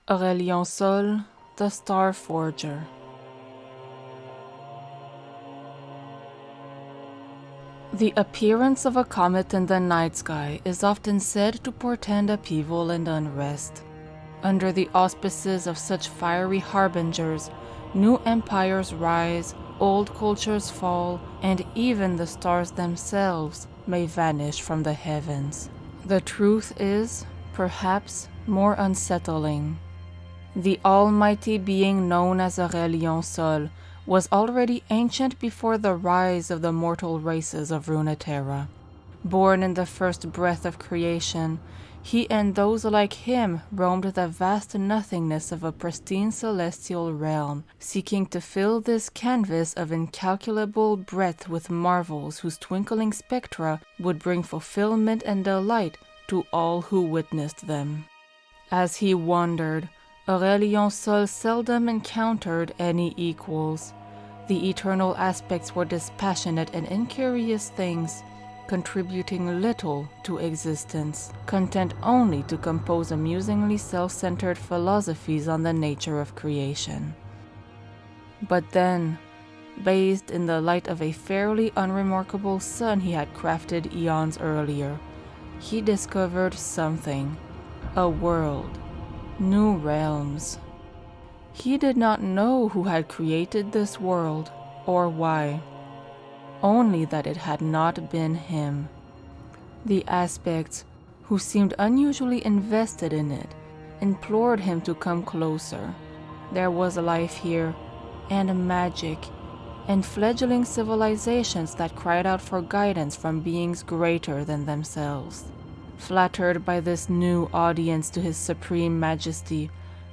Aurelion Sol, the Star Forger. The appearance of a comet in the night sky is often said to portend upheaval and unrest. Under the auspices of such fiery harbingers, new empires rise, old cultures fall, and even the stars themselves may vanish from the heavens. The truth is, perhaps, more unsettling. The almighty being known as Aurelion Sol was already ancient before the rise of the mortal races of Runeterra. Born in the first breath of creation, he and those like him roamed the vast nothingness of a pristine celestial realm, seeking to fill this canvas of incalculable breadth with marvels whose twinkling spectra would bring fulfillment and delight to all who witnessed them. As he wandered, Aurelion Sol seldom encountered any equals. The eternal aspects were dispassionate and incurious things, contributing little to existence, content only to compose amusingly self-centered philosophies on the nature of creation. But then, bathed in the light of a fairly unremarkable sun he had crafted eons earlier, he discovered something, a world, new realms. He did not know who had created this world, or why. Only that it had not been him. The aspects, who seemed unusually invested in it, implored him to come closer. There was life here, and magic, and fledgling civilizations that cried out for guidance from beings greater than themselves. Flattered by this new audience to his supreme majesty,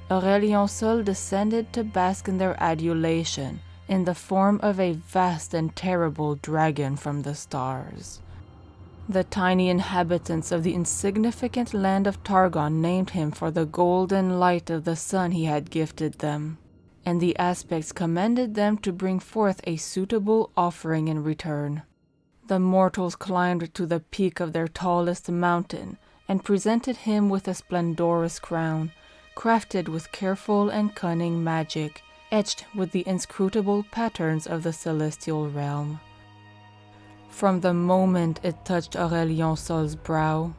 Aurelion Sol descended to bask in their adulation, in the form of a vast and terrible dragon from the stars. The tiny inhabitants of the insignificant land of Targon named him for the golden light of the sun he had gifted them, and the aspects commended them to bring forth a suitable offering in return. The mortals climbed to the peak of their tallest mountain and presented him with a splendorous crown, crafted with careful and cunning magic, etched with the inscrutable patterns of the celestial realm. From the moment it touched Aurelion Sol's brow,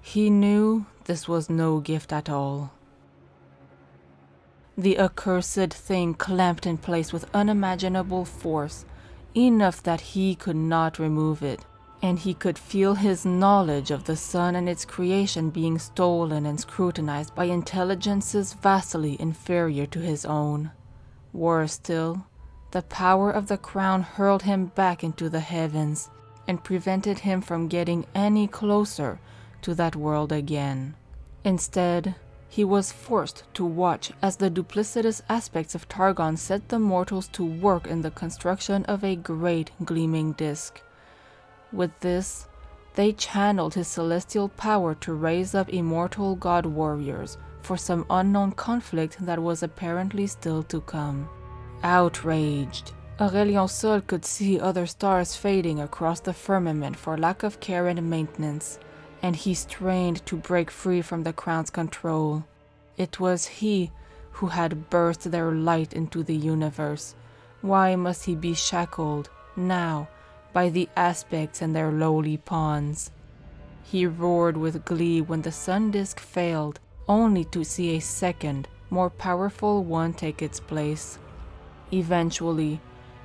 he knew this was no gift at all. The accursed thing clamped in place with unimaginable force, enough that he could not remove it, and he could feel his knowledge of the sun and its creation being stolen and scrutinized by intelligences vastly inferior to his own. Worse still, the power of the crown hurled him back into the heavens and prevented him from getting any closer to that world again. Instead, he was forced to watch as the duplicitous aspects of Targon set the mortals to work in the construction of a great gleaming disk. With this, they channeled his celestial power to raise up immortal god warriors for some unknown conflict that was apparently still to come. Outraged, Aurelion Sol could see other stars fading across the firmament for lack of care and maintenance, and he strained to break free from the crown's control. It was he who had burst their light into the universe. Why must he be shackled, now, by the aspects and their lowly pawns? He roared with glee when the sun disk failed, only to see a second, more powerful one take its place. Eventually,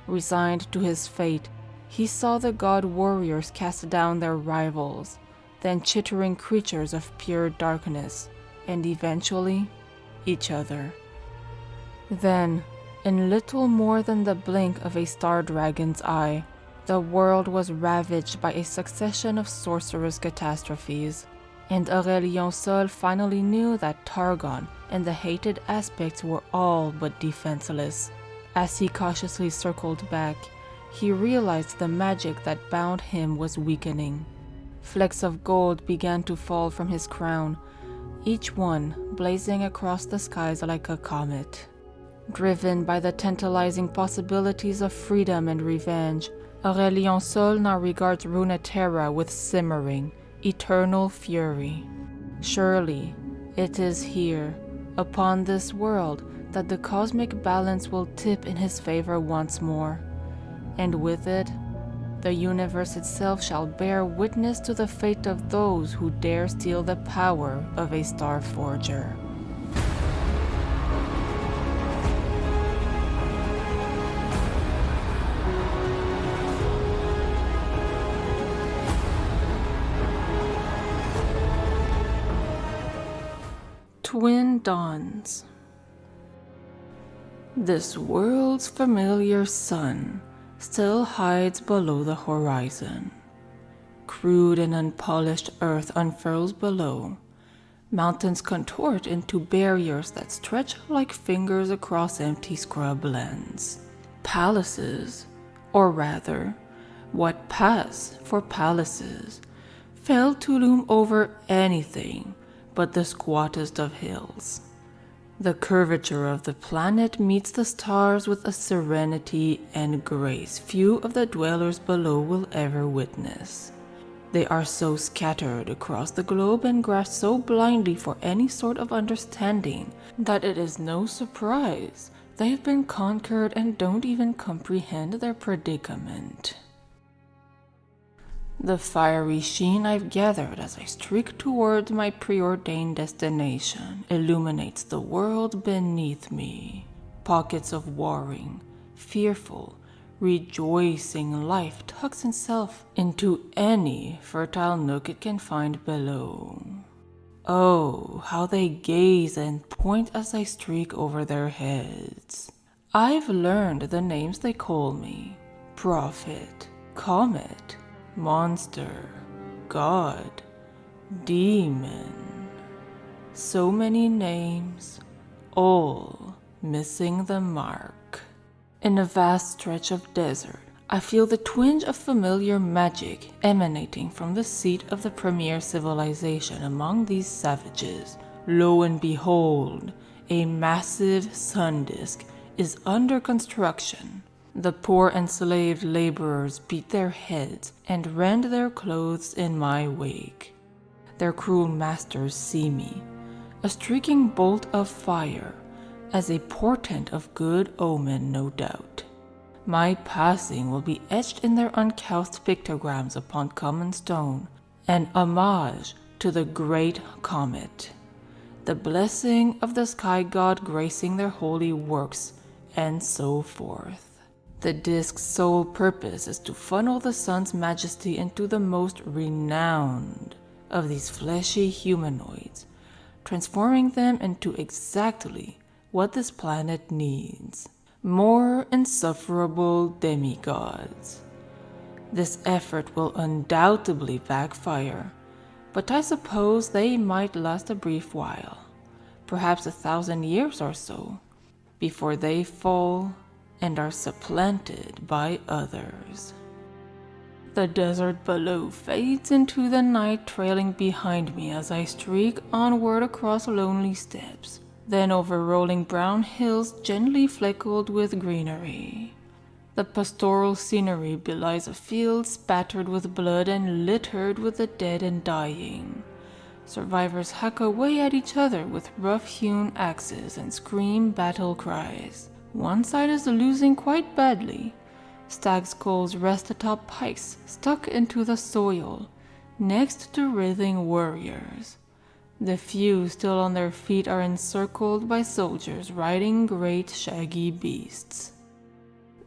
resigned to his fate, he saw the god warriors cast down their rivals, then chittering creatures of pure darkness, and eventually, each other. Then, in little more than the blink of a star dragon's eye, the world was ravaged by a succession of sorcerous catastrophes, and Aurelion Sol finally knew that Targon and the hated aspects were all but defenseless. As he cautiously circled back, he realized the magic that bound him was weakening. Flecks of gold began to fall from his crown, each one blazing across the skies like a comet. Driven by the tantalizing possibilities of freedom and revenge, Aurelion Sol now regards Runeterra with simmering, eternal fury. Surely, it is here, upon this world that the cosmic balance will tip in his favor once more, and with it, the universe itself shall bear witness to the fate of those who dare steal the power of a Star Forger. Twin Dawns. This world's familiar sun still hides below the horizon. Crude and unpolished earth unfurls below. Mountains contort into barriers that stretch like fingers across empty scrublands. Palaces, or rather, what pass for palaces, fail to loom over anything but the squattest of hills. The curvature of the planet meets the stars with a serenity and grace few of the dwellers below will ever witness. They are so scattered across the globe and grasp so blindly for any sort of understanding that it is no surprise they've been conquered and don't even comprehend their predicament. The fiery sheen I've gathered as I streak towards my preordained destination illuminates the world beneath me. Pockets of warring, fearful, rejoicing life tucks itself into any fertile nook it can find below. Oh, how they gaze and point as I streak over their heads. I've learned the names they call me: prophet, comet, monster, god, demon. So many names, all missing the mark. In a vast stretch of desert, I feel the twinge of familiar magic emanating from the seat of the premier civilization among these savages. Lo and behold, a massive sun disk is under construction. The poor enslaved laborers beat their heads and rend their clothes in my wake. Their cruel masters see me, a streaking bolt of fire, as a portent of good omen, no doubt. My passing will be etched in their uncouth pictograms upon common stone, an homage to the great comet, the blessing of the sky god gracing their holy works, and so forth. The disk's sole purpose is to funnel the sun's majesty into the most renowned of these fleshy humanoids, transforming them into exactly what this planet needs: more insufferable demigods. This effort will undoubtedly backfire, but I suppose they might last a brief while, perhaps 1,000 years or so, before they fall and are supplanted by others. The desert below fades into the night, trailing behind me as I streak onward across lonely steppes, then over rolling brown hills gently fleckled with greenery. The pastoral scenery belies a field spattered with blood and littered with the dead and dying. Survivors hack away at each other with rough-hewn axes and scream battle cries. One side is losing quite badly. Stag skulls rest atop pikes stuck into the soil, next to writhing warriors. The few still on their feet are encircled by soldiers riding great shaggy beasts.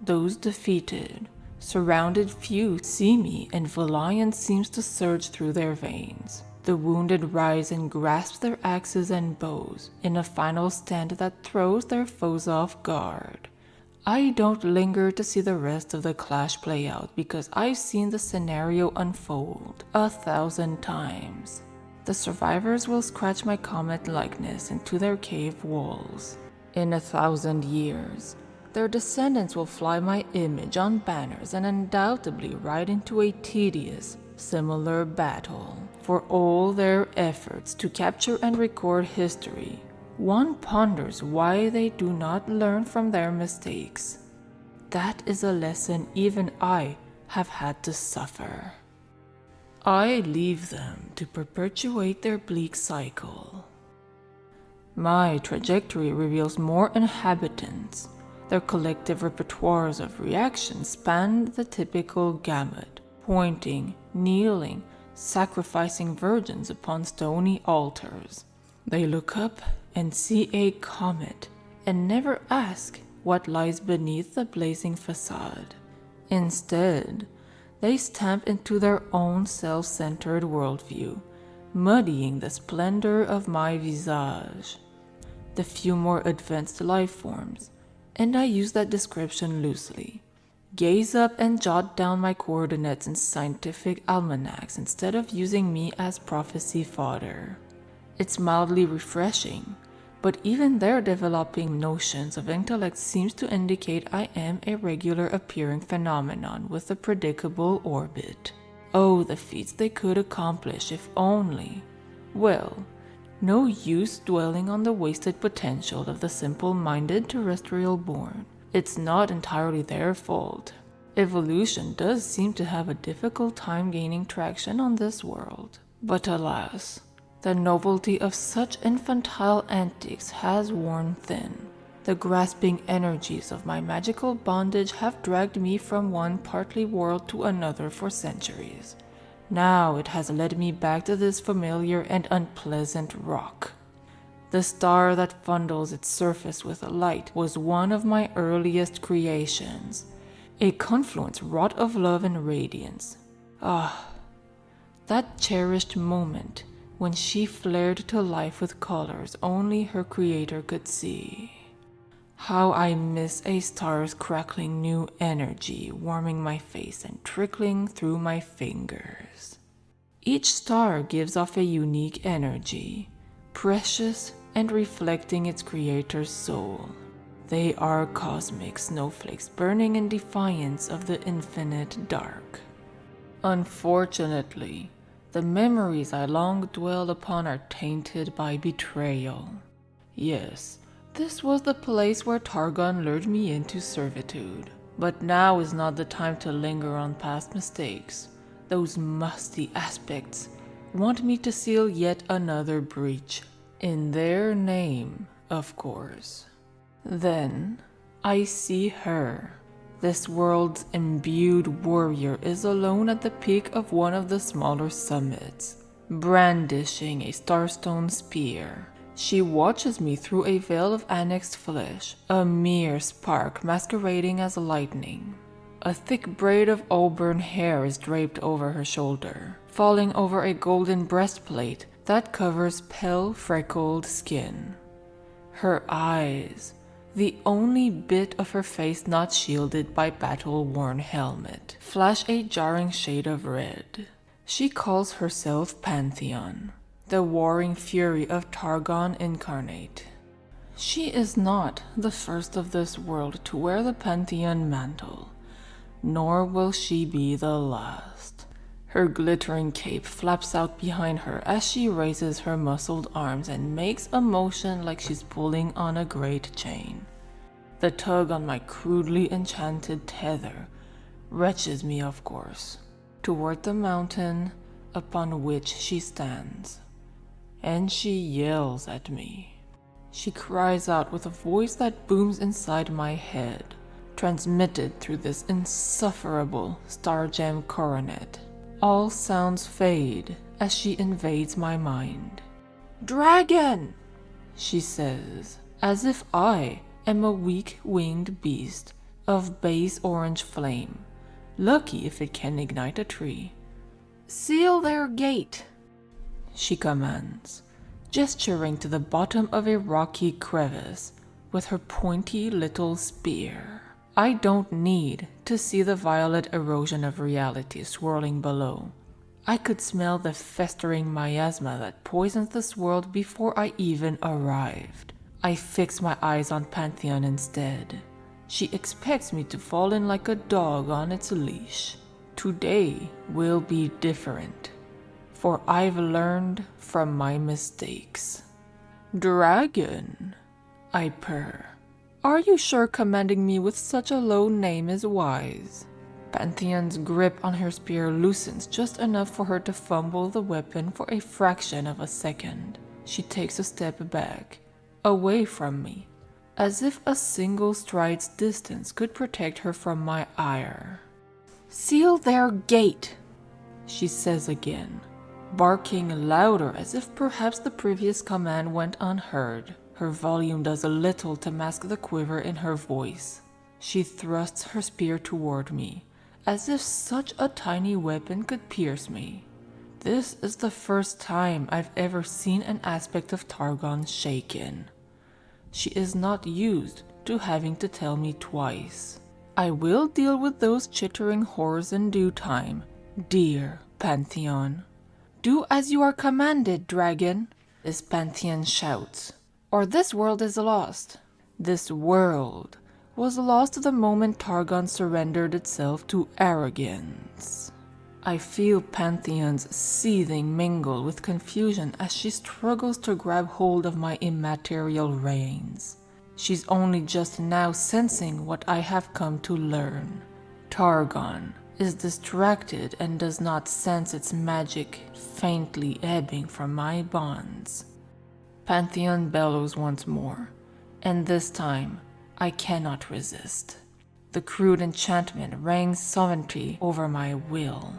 Those defeated, surrounded few see me, and valiance seems to surge through their veins. The wounded rise and grasp their axes and bows in a final stand that throws their foes off guard. I don't linger to see the rest of the clash play out because I've seen the scenario unfold 1,000 times. The survivors will scratch my comet likeness into their cave walls. In 1,000 years, their descendants will fly my image on banners and undoubtedly ride into a tedious, similar battle. For all their efforts to capture and record history, one ponders why they do not learn from their mistakes. That is a lesson even I have had to suffer. I leave them to perpetuate their bleak cycle. My trajectory reveals more inhabitants. Their collective repertoires of reactions span the typical gamut, pointing, kneeling, sacrificing virgins upon stony altars. They look up and see a comet, and never ask what lies beneath the blazing facade. Instead, they stamp into their own self-centered worldview, muddying the splendor of my visage. The few more advanced life forms, and I use that description loosely, gaze up and jot down my coordinates in scientific almanacs instead of using me as prophecy fodder. It's mildly refreshing, but even their developing notions of intellect seems to indicate I am a regular appearing phenomenon with a predictable orbit. Oh, the feats they could accomplish if only. Well, no use dwelling on the wasted potential of the simple-minded Terrestrialborn. It's not entirely their fault. Evolution does seem to have a difficult time gaining traction on this world. But alas, the novelty of such infantile antics has worn thin. The grasping energies of my magical bondage have dragged me from one partly world to another for centuries. Now it has led me back to this familiar and unpleasant rock. The star that fondles its surface with light was one of my earliest creations, a confluence wrought of love and radiance. Ah, that cherished moment when she flared to life with colors only her creator could see. How I miss a star's crackling new energy warming my face and trickling through my fingers. Each star gives off a unique energy, precious and reflecting its creator's soul. They are cosmic snowflakes burning in defiance of the infinite dark. Unfortunately, the memories I long dwell upon are tainted by betrayal. Yes, this was the place where Targon lured me into servitude. But now is not the time to linger on past mistakes. Those musty aspects want me to seal yet another breach. In their name, of course. Then, I see her. This world's imbued warrior is alone at the peak of one of the smaller summits, brandishing a starstone spear. She watches me through a veil of annexed flesh, a mere spark masquerading as lightning. A thick braid of auburn hair is draped over her shoulder, falling over a golden breastplate that covers pale, freckled skin. Her eyes, the only bit of her face not shielded by battle-worn helmet, flash a jarring shade of red. She calls herself Pantheon, the warring fury of Targon incarnate. She is not the first of this world to wear the Pantheon mantle, nor will she be the last. Her glittering cape flaps out behind her as she raises her muscled arms and makes a motion like she's pulling on a great chain. The tug on my crudely enchanted tether wrenches me, of course, toward the mountain upon which she stands. And she yells at me. She cries out with a voice that booms inside my head, transmitted through this insufferable stargem coronet. All sounds fade as she invades my mind. "Dragon!" she says, as if I am a weak-winged beast of base orange flame, lucky if it can ignite a tree. "Seal their gate," she commands, gesturing to the bottom of a rocky crevice with her pointy little spear. I don't need to see the violet erosion of reality swirling below. I could smell the festering miasma that poisons this world before I even arrived. I fix my eyes on Pantheon instead. She expects me to fall in like a dog on its leash. Today will be different, for I've learned from my mistakes. "Dragon," I purr. "Are you sure commanding me with such a low name is wise?" Pantheon's grip on her spear loosens just enough for her to fumble the weapon for a fraction of a second. She takes a step back, away from me, as if a single stride's distance could protect her from my ire. "Seal their gate," she says again, barking louder as if perhaps the previous command went unheard. Her volume does a little to mask the quiver in her voice. She thrusts her spear toward me, as if such a tiny weapon could pierce me. This is the first time I've ever seen an aspect of Targon shaken. She is not used to having to tell me twice. I will deal with those chittering horrors in due time, dear Pantheon. "Do as you are commanded, dragon," this Pantheon shouts, "or this world is lost." This world was lost the moment Targon surrendered itself to arrogance. I feel Pantheon's seething mingle with confusion as she struggles to grab hold of my immaterial reins. She's only just now sensing what I have come to learn. Targon is distracted and does not sense its magic faintly ebbing from my bonds. Pantheon bellows once more, and this time I cannot resist. The crude enchantment reigns sovereignty over my will.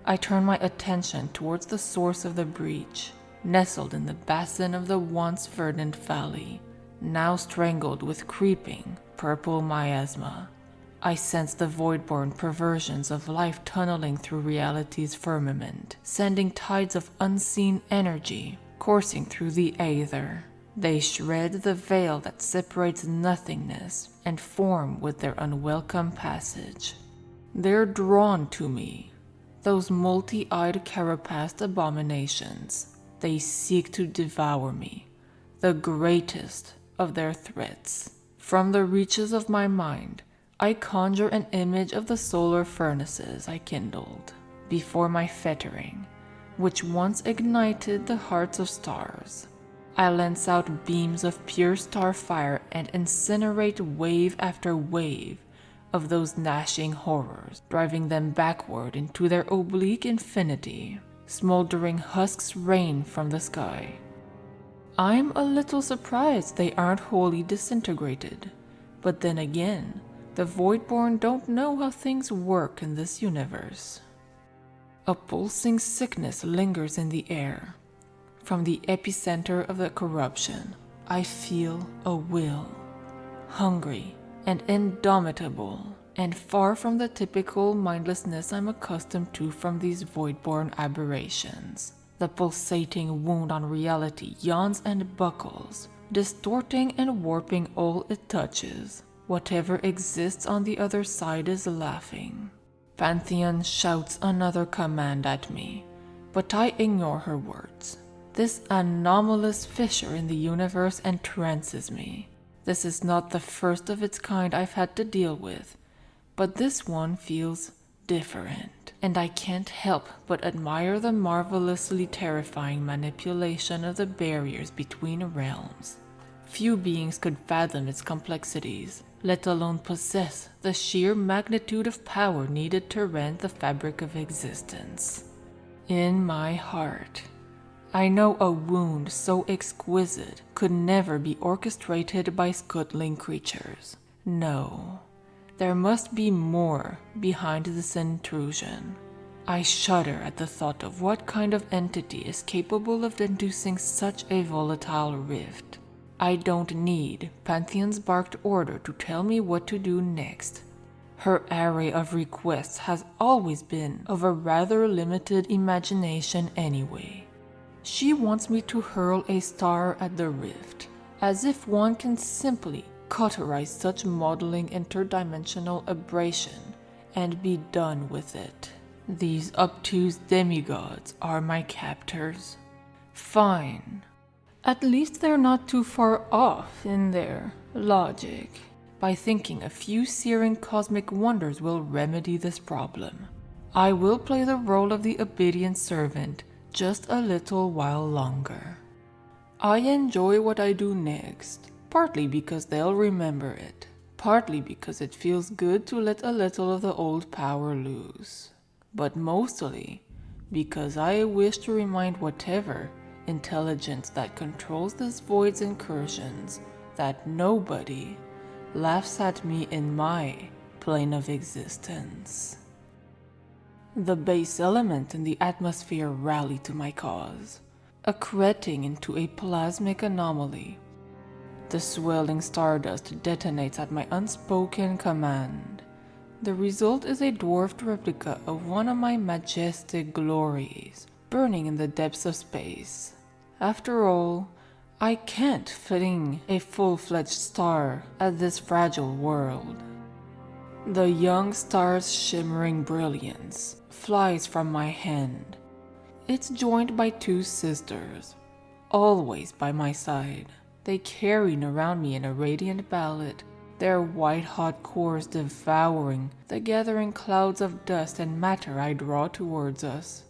I turn my attention towards the source of the breach, nestled in the basin of the once verdant valley, now strangled with creeping, purple miasma. I sense the void-born perversions of life tunneling through reality's firmament, sending tides of unseen energy coursing through the aether. They shred the veil that separates nothingness and form with their unwelcome passage. They're drawn to me, those multi-eyed carapaced abominations. They seek to devour me, the greatest of their threats. From the reaches of my mind, I conjure an image of the solar furnaces I kindled before my fettering, which once ignited the hearts of stars. I lance out beams of pure star fire and incinerate wave after wave of those gnashing horrors, driving them backward into their oblique infinity. Smoldering husks rain from the sky. I'm a little surprised they aren't wholly disintegrated, but then again, the Voidborn don't know how things work in this universe. A pulsing sickness lingers in the air. From the epicenter of the corruption, I feel a will, hungry and indomitable, and far from the typical mindlessness I'm accustomed to from these void-born aberrations. The pulsating wound on reality yawns and buckles, distorting and warping all it touches. Whatever exists on the other side is laughing. Pantheon shouts another command at me, but I ignore her words. This anomalous fissure in the universe entrances me. This is not the first of its kind I've had to deal with, but this one feels different, and I can't help but admire the marvelously terrifying manipulation of the barriers between realms. Few beings could fathom its complexities, let alone possess the sheer magnitude of power needed to rend the fabric of existence. In my heart, I know a wound so exquisite could never be orchestrated by scuttling creatures. No, there must be more behind this intrusion. I shudder at the thought of what kind of entity is capable of inducing such a volatile rift. I don't need Pantheon's barked order to tell me what to do next. Her array of requests has always been of a rather limited imagination anyway. She wants me to hurl a star at the rift, as if one can simply cauterize such modeling interdimensional aberration and be done with it. These obtuse demigods are my captors. Fine. At least they're not too far off in their logic. By thinking a few searing cosmic wonders will remedy this problem, I will play the role of the obedient servant just a little while longer. I enjoy what I do next, partly because they'll remember it, partly because it feels good to let a little of the old power loose, but mostly because I wish to remind whatever intelligence that controls this void's incursions, that nobody laughs at me in my plane of existence. The base element in the atmosphere rally to my cause, accreting into a plasmic anomaly. The swirling stardust detonates at my unspoken command. The result is a dwarfed replica of one of my majestic glories, burning in the depths of space. After all, I can't fling a full-fledged star at this fragile world. The young star's shimmering brilliance flies from my hand. It's joined by two sisters, always by my side. They carry around me in a radiant ballad, their white-hot cores devouring the gathering clouds of dust and matter I draw towards us.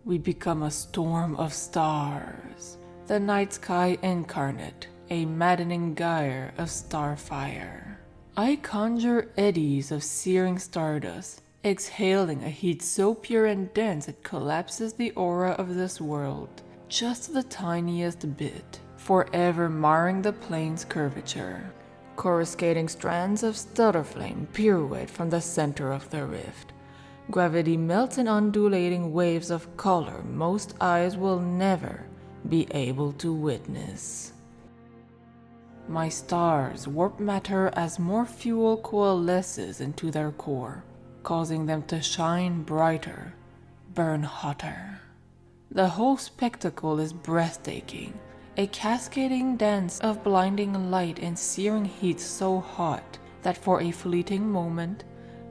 We become a storm of stars, the night sky incarnate, a maddening gyre of starfire. I conjure eddies of searing stardust, exhaling a heat so pure and dense it collapses the aura of this world, just the tiniest bit, forever marring the plane's curvature. Coruscating strands of stellar flame pirouette from the center of the rift. Gravity melts in undulating waves of color most eyes will never be able to witness. My stars warp matter as more fuel coalesces into their core, causing them to shine brighter, burn hotter. The whole spectacle is breathtaking, a cascading dance of blinding light and searing heat so hot that for a fleeting moment,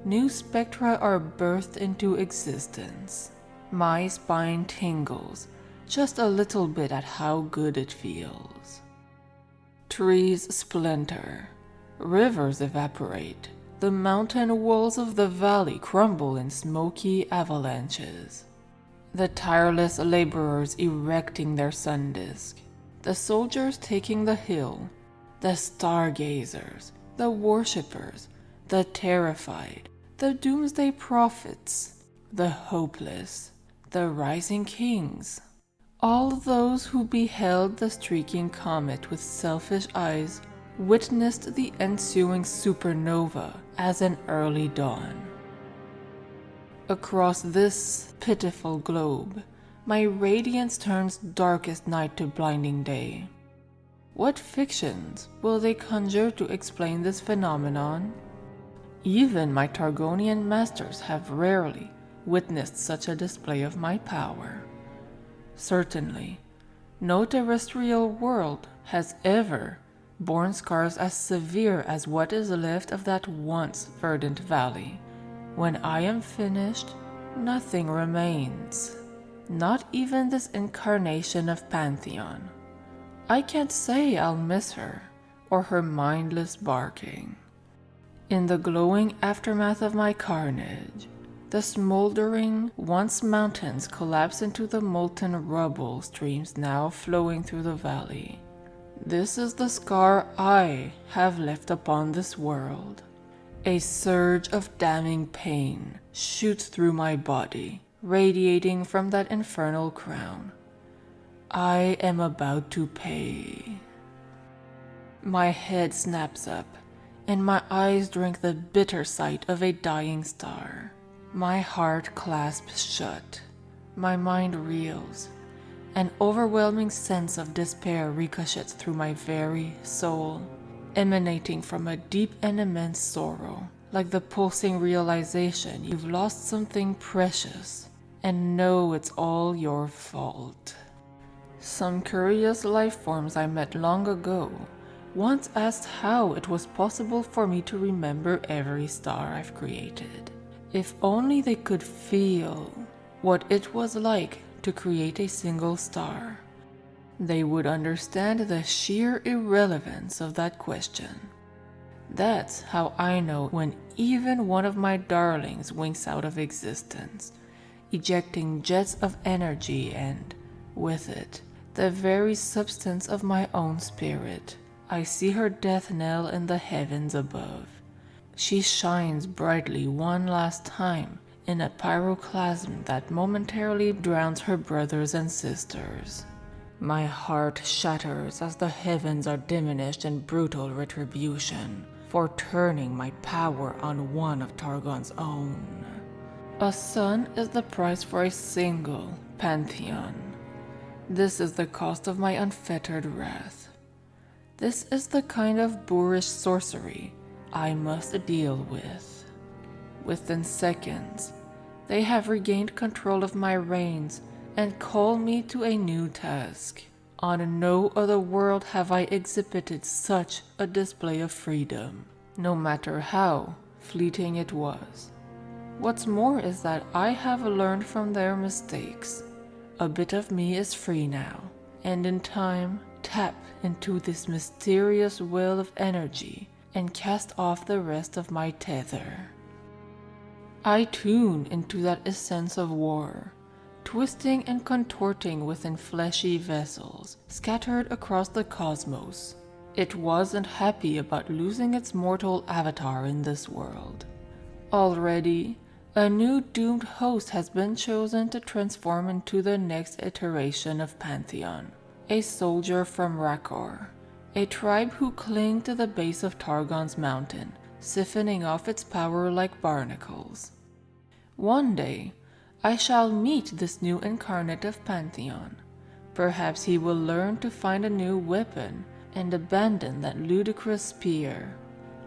new spectra are birthed into existence. My spine tingles just a little bit at how good it feels. Trees splinter, rivers evaporate, the mountain walls of the valley crumble in smoky avalanches. The tireless laborers erecting their sun disk, the soldiers taking the hill, the stargazers, the worshippers, the terrified, the doomsday prophets, the hopeless, the rising kings. All those who beheld the streaking comet with selfish eyes witnessed the ensuing supernova as an early dawn. Across this pitiful globe, my radiance turns darkest night to blinding day. What fictions will they conjure to explain this phenomenon? Even my Targonian masters have rarely witnessed such a display of my power. Certainly, no terrestrial world has ever borne scars as severe as what is left of that once verdant valley. When I am finished, nothing remains. Not even this incarnation of Pantheon. I can't say I'll miss her, or her mindless barking. In the glowing aftermath of my carnage, the smoldering once mountains collapse into the molten rubble streams now flowing through the valley. This is the scar I have left upon this world. A surge of damning pain shoots through my body, radiating from that infernal crown. I am about to pay. My head snaps up, and my eyes drink the bitter sight of a dying star. My heart clasps shut. My mind reels. An overwhelming sense of despair ricochets through my very soul, emanating from a deep and immense sorrow, like the pulsing realization you've lost something precious and know it's all your fault. Some curious life forms I met long ago once asked how it was possible for me to remember every star I've created. If only they could feel what it was like to create a single star, they would understand the sheer irrelevance of that question. That's how I know when even one of my darlings winks out of existence, ejecting jets of energy and, with it, the very substance of my own spirit. I see her death knell in the heavens above. She shines brightly one last time in a pyroclasm that momentarily drowns her brothers and sisters. My heart shatters as the heavens are diminished in brutal retribution for turning my power on one of Targon's own. A sun is the price for a single pantheon. This is the cost of my unfettered wrath. This is the kind of boorish sorcery I must deal with. Within seconds, they have regained control of my reins and call me to a new task. On no other world have I exhibited such a display of freedom, no matter how fleeting it was. What's more is that I have learned from their mistakes. A bit of me is free now, and in time tap into this mysterious well of energy and cast off the rest of my tether. I tune into that essence of war, twisting and contorting within fleshy vessels scattered across the cosmos. It wasn't happy about losing its mortal avatar in this world. Already, a new doomed host has been chosen to transform into the next iteration of Pantheon, a soldier from Rakor, a tribe who cling to the base of Targon's mountain, siphoning off its power like barnacles. One day, I shall meet this new incarnate of Pantheon. Perhaps he will learn to find a new weapon and abandon that ludicrous spear.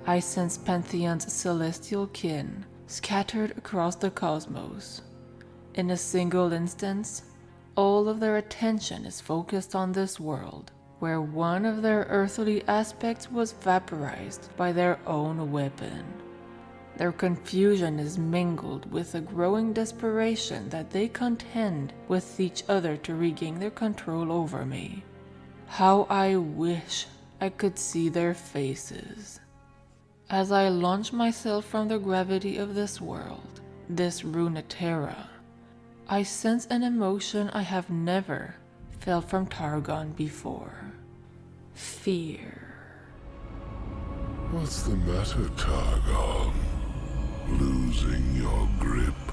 I sense Pantheon's celestial kin scattered across the cosmos. In a single instance, all of their attention is focused on this world, where one of their earthly aspects was vaporized by their own weapon. Their confusion is mingled with a growing desperation that they contend with each other to regain their control over me. How I wish I could see their faces. As I launch myself from the gravity of this world, this Runeterra, I sense an emotion I have never felt from Targon before. Fear. What's the matter, Targon? Losing your grip?